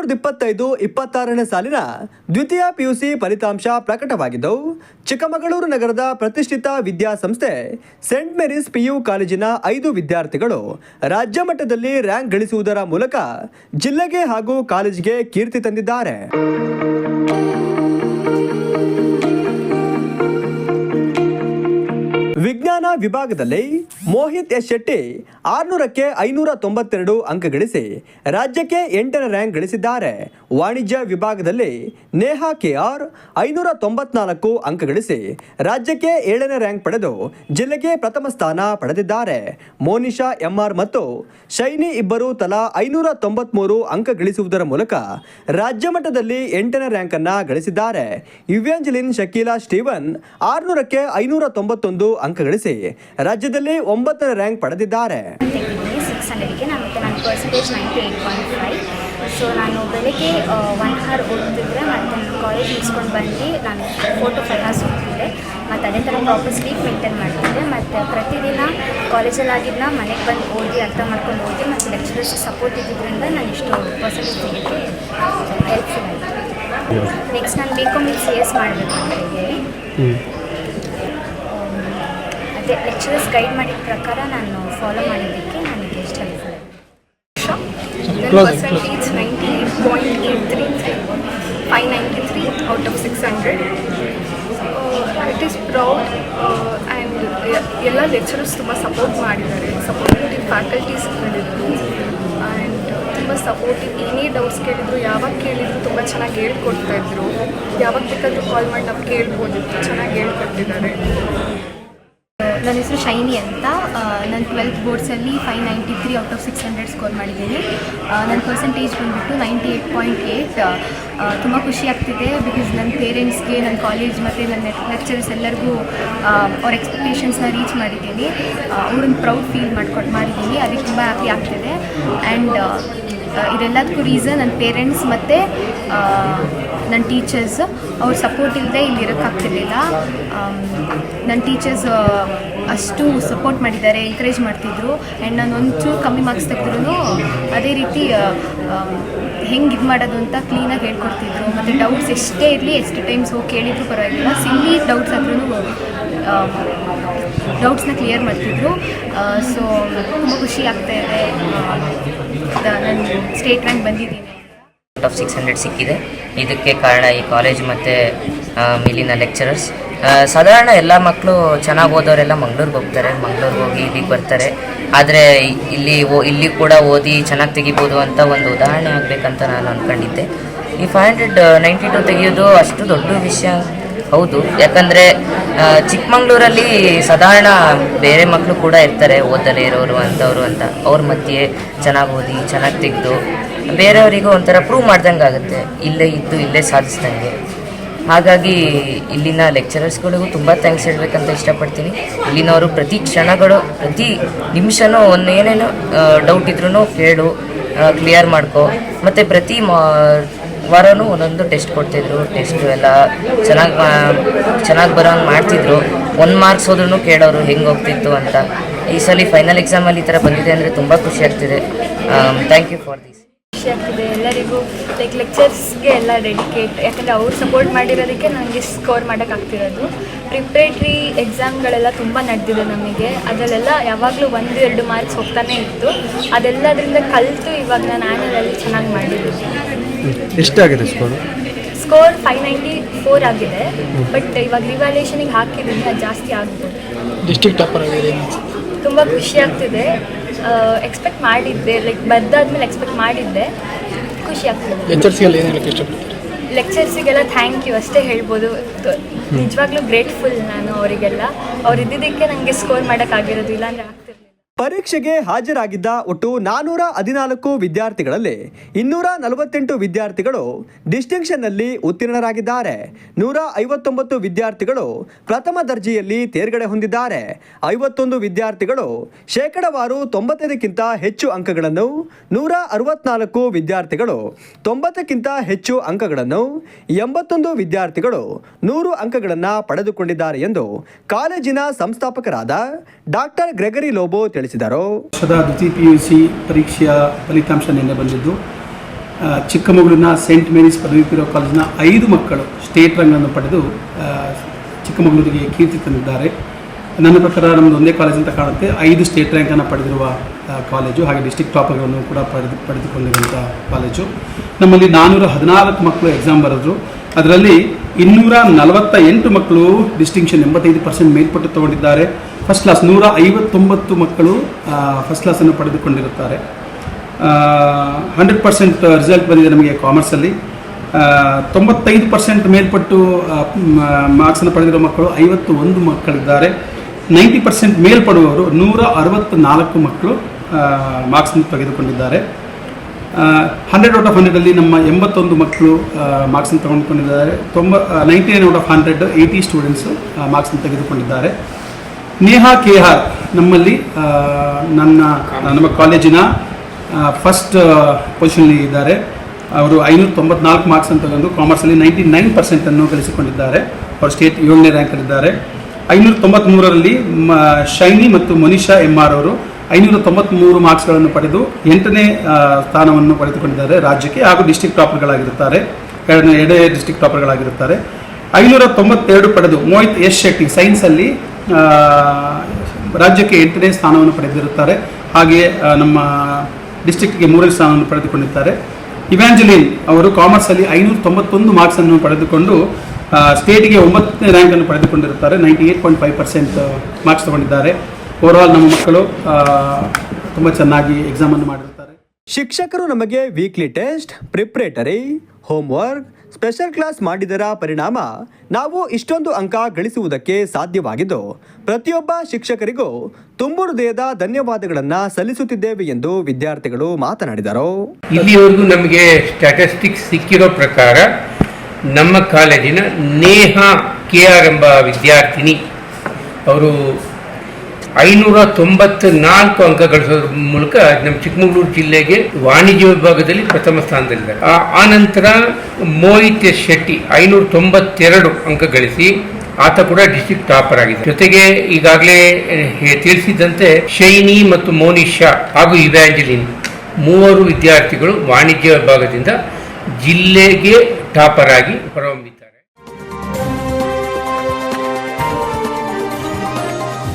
2025-26ನೇ ಸಾಲಿನ ದ್ವಿತೀಯ ಪಿಯುಸಿ ಫಲಿತಾಂಶ ಪ್ರಕಟವಾಗಿದ್ದು, ಚಿಕ್ಕಮಗಳೂರು ನಗರದ ಪ್ರತಿಷ್ಠಿತ ವಿದ್ಯಾಸಂಸ್ಥೆ ಸೇಂಟ್ ಮೇರೀಸ್ ಪಿಯು ಕಾಲೇಜಿನ 5 ವಿದ್ಯಾರ್ಥಿಗಳು ರಾಜ್ಯ ಮಟ್ಟದಲ್ಲಿ ರ್ಯಾಂಕ್ ಗಳಿಸುವುದರ ಮೂಲಕ ಜಿಲ್ಲೆಗೆ ಹಾಗೂ ಕಾಲೇಜಿಗೆ ಕೀರ್ತಿ ತಂದಿದ್ದಾರೆ. ವಿಜ್ಞಾನ ವಿಭಾಗದಲ್ಲಿ ಮೋಹಿತ್ ಎಸ್ ಶೆಟ್ಟಿ 600ಕ್ಕೆ 592 ಅಂಕ ಗಳಿಸಿ ರಾಜ್ಯಕ್ಕೆ 8ನೇ ರ್ಯಾಂಕ್ ಗಳಿಸಿದ್ದಾರೆ. ವಾಣಿಜ್ಯ ವಿಭಾಗದಲ್ಲಿ ನೇಹಾ ಕೆಆರ್ 594 ಅಂಕ ಗಳಿಸಿ ರಾಜ್ಯಕ್ಕೆ 7ನೇ ರ್ಯಾಂಕ್ ಪಡೆದು ಜಿಲ್ಲೆಗೆ ಪ್ರಥಮ ಸ್ಥಾನ ಪಡೆದಿದ್ದಾರೆ. ಮೋನಿಶಾ ಎಂಆರ್ ಮತ್ತು ಶೈನಿ ಇಬ್ಬರು ತಲಾ 593 ಅಂಕ ಗಳಿಸುವುದರ ಮೂಲಕ ರಾಜ್ಯ ಮಟ್ಟದಲ್ಲಿ 8ನೇ ರ್ಯಾಂಕ್ ಅನ್ನ ಗಳಿಸಿದ್ದಾರೆ. ಇವ್ಯಾಂಜಲಿನ್ ಶಕೀಲಾ ಸ್ಟೀವನ್ 600ಕ್ಕೆ 591 ಅಂಕ ಗಳಿಸಿ ರಾಜ್ಯದಲ್ಲಿ 9ನೇ ರ್ಯಾಂಕ್ ಪಡೆದಿದ್ದಾರೆ. 600ಗೆ ನನ್ನ ಪರ್ಸೆಂಟೇಜ್ 98.5. ಸೊ ನಾನು ಬೆಳಗ್ಗೆ 1 ಅವರ್ ಓದ್ತಿದ್ದೆ, ಮತ್ತು ನಾನು ಕಾಲೇಜ್ ಮುಗಿಸ್ಕೊಂಡು ಬಂದು ನಾನು 4 to 5 hours ಓದ್ತಿದ್ದೆ, ಮತ್ತು ಅದೇ ಥರ ಪ್ರಾಪರ್ ಸ್ಲೀಪ್ ಮೇಂಟೈನ್ ಮಾಡ್ತಿದ್ದೆ. ಮತ್ತು ಪ್ರತಿದಿನ ಕಾಲೇಜಲ್ಲಾಗಿದ್ದನ್ನ ಮನೆಗೆ ಬಂದು ಓದಿ ಅರ್ಥ ಮಾಡ್ಕೊಂಡು ಓದಿ, ಮತ್ತು ಲೆಕ್ಚರರ್ಸ್ ಸಪೋರ್ಟ್ ಇದ್ದಿದ್ದರಿಂದ ನಾನು ಇಷ್ಟು ಪರ್ಸೆಂಟೇಜ್ ತೆಗೆಯೋಕ್ಕೆ ಹೆಲ್ಪ್ಫುಲ್ ಆಯಿತು. ನೆಕ್ಸ್ಟ್ ನಾನು BCom CS ಮಾಡಬೇಕು ಅಂತ ಇದ್ದೀನಿ. ಅದೇ ಲೆಕ್ಚರರ್ಸ್ ಗೈಡ್ ಮಾಡಿದ ಪ್ರಕಾರ ನಾನು ಫಾಲೋ ಮಾಡಿದ್ದಕ್ಕೆ ನನಗೆ ಎಷ್ಟು ಹೆಲ್ಪ್ಫುಲ್ ಆಯಿತು. Percentage 98.83, 593 out of 600. It is proud. And ಎಲ್ಲ ಲೆಕ್ಚರರ್ಸ್ ತುಂಬ ಸಪೋರ್ಟ್ ಮಾಡಿದ್ದಾರೆ, ಸಪೋರ್ಟಿವ್ ಫ್ಯಾಕಲ್ಟೀಸ್ ಇದ್ದರು, ಆ್ಯಂಡ್ ತುಂಬ ಸಪೋರ್ಟಿವ್. ಏನೇ ಡೌಟ್ಸ್ ಕೇಳಿದ್ರು, ಯಾವಾಗ ಕೇಳಿದ್ರು ತುಂಬ ಚೆನ್ನಾಗಿ ಹೇಳ್ಕೊಡ್ತಾಯಿದ್ರು. ಯಾವಾಗ ಬೇಕಾದರೂ ಕಾಲ್ ಮಾಡಿ ನಾವು ಕೇಳ್ಬೋದಿತ್ತು, ಚೆನ್ನಾಗಿ ಹೇಳ್ಕೊಟ್ಟಿದ್ದಾರೆ. ನನ್ನ ಹೆಸರು ಶೈನಿ ಅಂತ. ನಾನು 12th ಬೋರ್ಡ್ಸಲ್ಲಿ 593 ಔಟ್ ಆಫ್ 600 ಸ್ಕೋರ್ ಮಾಡಿದ್ದೀನಿ. ನನ್ನ ಪರ್ಸೆಂಟೇಜ್ ಬಂದುಬಿಟ್ಟು 98.8. ತುಂಬ ಖುಷಿ ಆಗ್ತಿದೆ, ಬಿಕಾಸ್ ನನ್ನ ಪೇರೆಂಟ್ಸ್ಗೆ, ನನ್ನ ಕಾಲೇಜ್ ಮತ್ತು ನನ್ನ ಲೆಕ್ಚರರ್ಸ್ ಎಲ್ಲರಿಗೂ ಅವ್ರ ಎಕ್ಸ್ಪೆಕ್ಟೇಷನ್ಸ್ನ ರೀಚ್ ಮಾಡಿದ್ದೀನಿ. ಅವ್ರನ್ನ ಪ್ರೌಡ್ ಫೀಲ್ ಮಾಡಿದ್ದೀನಿ. ಅದಕ್ಕೆ ತುಂಬ ಹ್ಯಾಪಿ ಆಗ್ತಿದೆ. ಆ್ಯಂಡ್ ಇದೆಲ್ಲದಕ್ಕೂ ರೀಸನ್ ನನ್ನ ಪೇರೆಂಟ್ಸ್ ಮತ್ತು ನನ್ನ ಟೀಚರ್ಸ್. ಅವ್ರ ಸಪೋರ್ಟ್ ಇಲ್ಲದೆ ಇಲ್ಲಿ ಇರೋಕ್ಕಾಗ್ತಿರ್ಲಿಲ್ಲ. ನನ್ನ ಟೀಚರ್ಸ್ ಅಷ್ಟು ಸಪೋರ್ಟ್ ಮಾಡಿದ್ದಾರೆ, ಎಂಕರೇಜ್ ಮಾಡ್ತಿದ್ರು. ಆ್ಯಂಡ್ ನಾನು ಒಂಚೂರು ಕಮ್ಮಿ ಮಾರ್ಕ್ಸ್ ತೆಗೆದ್ರೂ ಅದೇ ರೀತಿ ಹೆಂಗೆ ಇದು ಮಾಡೋದು ಅಂತ ಕ್ಲೀನಾಗಿ ಹೇಳ್ಕೊಡ್ತಿದ್ರು. ಮತ್ತು ಡೌಟ್ಸ್ ಎಷ್ಟೇ ಇರಲಿ, ಎಷ್ಟು ಟೈಮ್ಸ್ ಹೋಗಿ ಕೇಳಿದ್ರು ಪರವಾಗಿಲ್ಲ, ಸಿಲ್ಲಿ ಡೌಟ್ಸ್ ಆದ್ರೂ ಡೌಟ್ಸ್ನ ಕ್ಲಿಯರ್ ಮಾಡ್ತಿದ್ರು. ಸೊ ತುಂಬ ಖುಷಿ ಆಗ್ತಾಯಿದೆ, ನಾನು ಸ್ಟೇಟ್ ರ್ಯಾಂಕ್ ಬಂದಿದ್ದೀನಿ. ಔಟ್ ಆಫ್ 600 ಸಿಕ್ಕಿದೆ. ಇದಕ್ಕೆ ಕಾರಣ ಈ ಕಾಲೇಜ್ ಮತ್ತು ಇಲ್ಲಿನ ಲೆಕ್ಚರರ್ಸ್. ಸಾಧಾರಣ ಎಲ್ಲ ಮಕ್ಕಳು ಚೆನ್ನಾಗಿ ಓದೋರೆಲ್ಲ ಮಂಗಳೂರಿಗೆ ಹೋಗ್ತಾರೆ, ಮಂಗಳೂರಿಗೆ ಹೋಗಿ ಇಲ್ಲಿಗೆ ಬರ್ತಾರೆ. ಆದರೆ ಇಲ್ಲಿ ಕೂಡ ಓದಿ ಚೆನ್ನಾಗಿ ತೆಗಿಬೋದು ಅಂತ ಒಂದು ಉದಾಹರಣೆ ಆಗಬೇಕಂತ ನಾನು ಅಂದ್ಕೊಂಡಿದ್ದೆ. ಈ 592 ತೆಗೆಯೋದು ಅಷ್ಟು ದೊಡ್ಡ ವಿಷಯ ಹೌದು, ಯಾಕಂದರೆ ಚಿಕ್ಕಮಂಗ್ಳೂರಲ್ಲಿ ಸಾಧಾರಣ ಬೇರೆ ಮಕ್ಕಳು ಕೂಡ ಇರ್ತಾರೆ, ಓದದೇ ಇರೋರು ಅಂಥವ್ರು ಅಂತ. ಅವ್ರ ಮಧ್ಯೆ ಚೆನ್ನಾಗಿ ಓದಿ ಚೆನ್ನಾಗಿ ತೆಗೆದು ಬೇರೆಯವರಿಗೂ ಒಂಥರ ಪ್ರೂವ್ ಮಾಡ್ದಂಗೆ ಆಗುತ್ತೆ, ಇಲ್ಲೇ ಇದ್ದು ಇಲ್ಲೇ ಸಾಧಿಸ್ದಂಗೆ. ಹಾಗಾಗಿ ಇಲ್ಲಿನ ಲೆಕ್ಚರರ್ಸ್ಗಳಿಗೂ ತುಂಬ ಥ್ಯಾಂಕ್ಸ್ ಹೇಳಬೇಕಂತ ಇಷ್ಟಪಡ್ತೀನಿ. ಇಲ್ಲಿನವರು ಪ್ರತಿ ಕ್ಷಣಗಳು, ಪ್ರತಿ ನಿಮಿಷನೂ ಏನೇನು ಡೌಟ್ ಇದ್ರೂ ಕೇಳು, ಕ್ಲಿಯರ್ ಮಾಡ್ಕೊ. ಮತ್ತು ಪ್ರತಿ ವಾರನೂ ಒಂದೊಂದು ಟೆಸ್ಟ್ ಕೊಡ್ತಿದ್ರು. ಟೆಸ್ಟು ಎಲ್ಲ ಚೆನ್ನಾಗಿ ಬರೋಂಗೆ ಮಾಡ್ತಿದ್ರು. 1 ಮಾರ್ಕ್ಸ್ ಹೋದ್ರೂ ಕೇಳೋರು ಹೆಂಗೆ ಹೋಗ್ತಿತ್ತು ಅಂತ. ಈ ಸಲ ಫೈನಲ್ ಎಕ್ಸಾಮಲ್ಲಿ ಈ ಥರ ಬಂದಿದೆ ಅಂದರೆ ತುಂಬ ಖುಷಿ ಆಗ್ತಿದೆ. Thank you for this. ಖುಷಿ ಆಗ್ತಿದೆ ಎಲ್ಲರಿಗೂ, ಲೆಕ್ಚರ್ಸ್ಗೆ ಎಲ್ಲ ಡೆಡಿಕೇಟ್, ಯಾಕಂದರೆ ಅವ್ರು ಸಪೋರ್ಟ್ ಮಾಡಿರೋದಕ್ಕೆ ನನಗೆ ಸ್ಕೋರ್ ಮಾಡೋಕ್ಕಾಗ್ತಿರೋದು. ಪ್ರಿಪ್ರೇಟ್ರಿ ಎಕ್ಸಾಮ್ಗಳೆಲ್ಲ ತುಂಬ ನಡೆದಿದೆ ನಮಗೆ, ಅದರಲ್ಲೆಲ್ಲ ಯಾವಾಗಲೂ 1-2 ಮಾರ್ಕ್ಸ್ ಹೋಗ್ತಾನೆ ಇತ್ತು. ಅದೆಲ್ಲದರಿಂದ ಕಲಿತು ಇವಾಗ ನಾನು ಆ್ಯನ್ಯಲಲ್ಲಿ ಚೆನ್ನಾಗಿ ಮಾಡಿದ್ದೀನಿ. ಎಷ್ಟಾಗಿದೆ ಸ್ಕೋರ್ 594 ಆಗಿದೆ. ಬಟ್ ಇವಾಗ ರಿವ್ಯಾಲ್ಯೂಷನಿಗೆ ಹಾಕಿದ್ದೀನಿ, ಅದು ಜಾಸ್ತಿ ಆಗ್ಬೋದು. ಡಿಸ್ಟ್ರಿಕ್ಟ್ ಟಾಪರ್ ಆಗಿದೆ. ತುಂಬ ಖುಷಿ ಆಗ್ತಿದೆ. ಎಕ್ಸ್ಪೆಕ್ಟ್ ಮಾಡಿದ್ದೆ, ಬರ್ದಾದ್ಮೇಲೆ ಎಕ್ಸ್ಪೆಕ್ಟ್ ಮಾಡಿದ್ದೆ. ಖುಷಿ ಆಗ್ತಿದೆ. ಲೆಕ್ಚರ್ಸಿಗೆಲ್ಲ ಥ್ಯಾಂಕ್ ಯು ಅಷ್ಟೇ ಹೇಳ್ಬೋದು. ನಿಜವಾಗ್ಲೂ ಗ್ರೇಟ್ಫುಲ್ ನಾನು ಅವರಿಗೆಲ್ಲ. ಅವ್ರು ಇದ್ದಿದ್ದಕ್ಕೆ ನನಗೆ ಸ್ಕೋರ್ ಮಾಡೋಕ್ಕಾಗಿರೋದು, ಇಲ್ಲಾಂದರೆ ಆಗ್ತಿರಲಿಲ್ಲ. ಪರೀಕ್ಷೆಗೆ ಹಾಜರಾಗಿದ್ದ ಒಟ್ಟು 414 ವಿದ್ಯಾರ್ಥಿಗಳಲ್ಲಿ 248 ವಿದ್ಯಾರ್ಥಿಗಳು ಡಿಸ್ಟಿಂಕ್ಷನ್ನಲ್ಲಿ ಉತ್ತೀರ್ಣರಾಗಿದ್ದಾರೆ. 159 ವಿದ್ಯಾರ್ಥಿಗಳು ಪ್ರಥಮ ದರ್ಜೆಯಲ್ಲಿ ತೇರ್ಗಡೆ ಹೊಂದಿದ್ದಾರೆ. 51 ವಿದ್ಯಾರ್ಥಿಗಳು ಶೇಕಡವಾರು 95ಕ್ಕಿಂತ ಹೆಚ್ಚು ಅಂಕಗಳನ್ನು, 164 ವಿದ್ಯಾರ್ಥಿಗಳು 90ಕ್ಕಿಂತ ಹೆಚ್ಚು ಅಂಕಗಳನ್ನು, 81 ವಿದ್ಯಾರ್ಥಿಗಳು 100 ಅಂಕಗಳನ್ನು ಪಡೆದುಕೊಂಡಿದ್ದಾರೆ ಎಂದು ಕಾಲೇಜಿನ ಸಂಸ್ಥಾಪಕರಾದ ಡಾಕ್ಟರ್ ಗ್ರೆಗರಿ ಲೋಬೋ ತಿಳಿಸಿದರು. ವರ್ಷದ ದ್ವಿತೀಯ PUC ಪರೀಕ್ಷೆಯ ಫಲಿತಾಂಶ ನಿನ್ನೆ ಬಂದಿದ್ದು. ಚಿಕ್ಕಮಗಳೂರಿನ ಸೇಂಟ್ ಮೇರೀಸ್ ಪದವಿ ಪೂರ್ವ ಕಾಲೇಜಿನ 5 ಮಕ್ಕಳು ಸ್ಟೇಟ್ ರ್ಯಾಂಕನ್ನು ಪಡೆದು ಚಿಕ್ಕಮಗಳೂರಿಗೆ ಕೀರ್ತಿ ತಂದಿದ್ದಾರೆ. ನನ್ನ ಪ್ರಕಾರ ನಮ್ಮದು ಒಂದೇ ಕಾಲೇಜ್ ಅಂತ ಕಾಣುತ್ತೆ. 5 ಸ್ಟೇಟ್ ರ್ಯಾಂಕನ್ನು ಪಡೆದಿರುವ ಕಾಲೇಜು, ಹಾಗೆ ಡಿಸ್ಟಿಕ್ ಟಾಪರ್ಗಳನ್ನು ಕೂಡ ಪಡೆದುಕೊಂಡಿರುವಂಥ ಕಾಲೇಜು. ನಮ್ಮಲ್ಲಿ 414 ಮಕ್ಕಳು ಎಕ್ಸಾಮ್ ಬರೆದರು. ಅದರಲ್ಲಿ 248 ಮಕ್ಕಳು ಡಿಸ್ಟಿಂಕ್ಷನ್ 85% ಮೇಲ್ಪಟ್ಟು ತಗೊಂಡಿದ್ದಾರೆ. ಫಸ್ಟ್ ಕ್ಲಾಸ್ 159 ಮಕ್ಕಳು ಫಸ್ಟ್ ಕ್ಲಾಸನ್ನು ಪಡೆದುಕೊಂಡಿರುತ್ತಾರೆ. 100% ರಿಸಲ್ಟ್ ಬಂದಿದೆ ನಮಗೆ ಕಾಮರ್ಸಲ್ಲಿ. 95% ಮೇಲ್ಪಟ್ಟು ಮಾರ್ಕ್ಸನ್ನು ಪಡೆದಿರೋ ಮಕ್ಕಳು 51 ಮಕ್ಕಳಿದ್ದಾರೆ. 90% ಮೇಲ್ಪಡುವವರು 164 ಮಕ್ಕಳು ಮಾರ್ಕ್ಸನ್ನು ತೆಗೆದುಕೊಂಡಿದ್ದಾರೆ. 100 ಔಟ್ ಆಫ್ 100 ನಮ್ಮ 81 ಮಕ್ಕಳು ಮಾರ್ಕ್ಸನ್ನು ತೆಗೆದುಕೊಂಡಿದ್ದಾರೆ. 99 ಔಟ್ ಆಫ್ 100 80 ಸ್ಟೂಡೆಂಟ್ಸು ಮಾರ್ಕ್ಸನ್ನು ತೆಗೆದುಕೊಂಡಿದ್ದಾರೆ. ನೇಹಾ KR ನಮ್ಮಲ್ಲಿ ನಮ್ಮ ಕಾಲೇಜಿನ ಫಸ್ಟ್ ಪೊಸಿಷನ್ಲಿ ಇದ್ದಾರೆ. ಅವರು 594 ಮಾರ್ಕ್ಸನ್ನು ತಗೊಂಡು ಕಾಮರ್ಸಲ್ಲಿ 99% ಗಳಿಸಿಕೊಂಡಿದ್ದಾರೆ. ಅವರು ಸ್ಟೇಟ್ 7ನೇ ರ್ಯಾಂಕಲ್ಲಿದ್ದಾರೆ. 593ರಲ್ಲಿ ಶೈನಿ ಮತ್ತು ಮೋನಿಶಾ MR ಅವರು 593 ಮಾರ್ಕ್ಸ್ಗಳನ್ನು ಪಡೆದು 8ನೇ ಸ್ಥಾನವನ್ನು ಪಡೆದುಕೊಂಡಿದ್ದಾರೆ ರಾಜ್ಯಕ್ಕೆ, ಹಾಗೂ ಡಿಸ್ಟಿಕ್ ಟಾಪರ್ಗಳಾಗಿರುತ್ತಾರೆ. ಎರಡೇ ಡಿಸ್ಟಿಕ್ ಟಾಪರ್ಗಳಾಗಿರುತ್ತಾರೆ. 592 ಪಡೆದು ಮೋಹಿತ್ S ಶೆಟ್ಟಿ ಸೈನ್ಸಲ್ಲಿ ರಾಜ್ಯಕ್ಕೆ 8ನೇ ಸ್ಥಾನವನ್ನು ಪಡೆದಿರುತ್ತಾರೆ. ಹಾಗೆಯೇ ನಮ್ಮ ಡಿಸ್ಟ್ರಿಕ್ಟ್ಗೆ 3ನೇ ಸ್ಥಾನವನ್ನು ಪಡೆದುಕೊಂಡಿದ್ದಾರೆ. ಇವ್ಯಾಂಜಲಿನ್ ಅವರು ಕಾಮರ್ಸಲ್ಲಿ 591 ಮಾರ್ಕ್ಸನ್ನು ಪಡೆದುಕೊಂಡು ಸ್ಟೇಟಿಗೆ 9ನೇ ರ್ಯಾಂಕನ್ನು ಪಡೆದುಕೊಂಡಿರುತ್ತಾರೆ. 98.5% ಮಾರ್ಕ್ಸ್ ತಗೊಂಡಿದ್ದಾರೆ. ಓವರಾಲ್ ನಮ್ಮ ಮಕ್ಕಳು ತುಂಬ ಚೆನ್ನಾಗಿ ಎಕ್ಸಾಮನ್ನು ಮಾಡಿರುತ್ತಾರೆ. ಶಿಕ್ಷಕರು ನಮಗೆ weekly test, preparatory, homework, special class ಮಾಡಿದರ ಪರಿಣಾಮ ನಾವು ಇಷ್ಟೊಂದು ಅಂಕ ಗಳಿಸುವುದಕ್ಕೆ ಸಾಧ್ಯವಾಗಿದ್ದು, ಪ್ರತಿಯೊಬ್ಬ ಶಿಕ್ಷಕರಿಗೂ ತುಂಬು ಹೃದಯದ ಧನ್ಯವಾದಗಳನ್ನು ಸಲ್ಲಿಸುತ್ತಿದ್ದೇವೆ ಎಂದು ವಿದ್ಯಾರ್ಥಿಗಳು ಮಾತನಾಡಿದರು. ಇಲ್ಲಿವರೆಗೂ ನಮಗೆ ಸ್ಟ್ಯಾಟಿಸ್ಟಿಕ್ಸ್ ಸಿಕ್ಕಿರೋ ಪ್ರಕಾರ ನಮ್ಮ ಕಾಲೇಜಿನ ನೇಹಾ KR ಎಂಬ ವಿದ್ಯಾರ್ಥಿನಿ ಅವರು 594 ಅಂಕ ಗಳಿಸೋದ್ರ ಮೂಲಕ ನಮ್ಮ ಚಿಕ್ಕಮಗಳೂರು ಜಿಲ್ಲೆಗೆ ವಾಣಿಜ್ಯ ವಿಭಾಗದಲ್ಲಿ ಪ್ರಥಮ ಸ್ಥಾನದಲ್ಲಿದ್ದಾರೆ. ಆ ನಂತರ ಮೋಹಿತ್ S ಶೆಟ್ಟಿ 592 ಅಂಕ ಗಳಿಸಿ ಆತ ಕೂಡ ಡಿಸ್ಟ್ರಿಕ್ಟ್ ಟಾಪರ್ ಆಗಿದೆ. ಜೊತೆಗೆ ಈಗಾಗಲೇ ತಿಳಿಸಿದಂತೆ ಶೈನಿ ಮತ್ತು ಮೋನಿಶಾ ಹಾಗೂ ಇವ್ಯಾಂಜಲಿನ್ 3 ವಿದ್ಯಾರ್ಥಿಗಳು ವಾಣಿಜ್ಯ ವಿಭಾಗದಿಂದ ಜಿಲ್ಲೆಗೆ ಟಾಪರ್ ಆಗಿ ಹೊರಹೊಮ್ಮಿದ್ದಾರೆ.